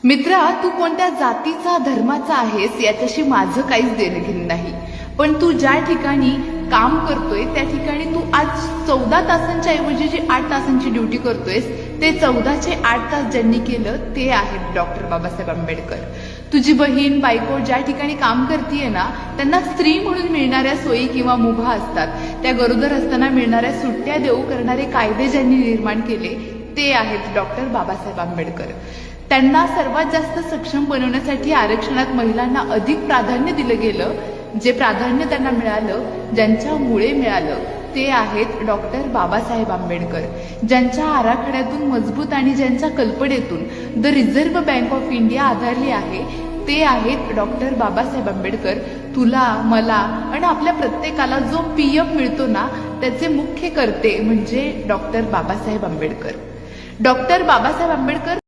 मित्रा, तू कोणत्या जातीचा धर्माचा आहेस याच्याशी माझं काहीच देणं घेणं नाही, पण तू ज्या ठिकाणी काम करतोय त्या ठिकाणी तू आज 14 तासांच्या ऐवजी जी 8 तासांची ड्युटी करतोयस ते 14चे 8 तास ज्यांनी केलं ते आहेत डॉक्टर बाबासाहेब आंबेडकर. तुझी बहीण बायको ज्या ठिकाणी काम करतीये ना त्यांना स्त्री म्हणून मिळणाऱ्या सोयी किंवा मुभा असतात, त्या गरोदर असताना मिळणाऱ्या सुट्ट्या देऊ करणारे कायदे ज्यांनी निर्माण केले ते आहेत डॉक्टर बाबासाहेब आंबेडकर. त्यांना सर्वात जास्त सक्षम बनवण्यासाठी आरक्षणात महिलांना अधिक प्राधान्य दिलं गेलं. जे प्राधान्य त्यांना मिळालं, ज्यांच्यामुळे मिळालं ते आहेत डॉक्टर बाबासाहेब आंबेडकर. ज्यांच्या आराखड्यातून मजबूत आणि ज्यांच्या कल्पनेतून the reserve bank of India आधारली आहे ते आहेत डॉक्टर बाबासाहेब आंबेडकर. तुला, मला आणि आपल्या प्रत्येकाला जो पीएफ मिळतो ना त्याचे मुख्य कर्ते म्हणजे डॉक्टर बाबासाहेब आंबेडकर. डॉक्टर बाबासाहेब आंबेडकर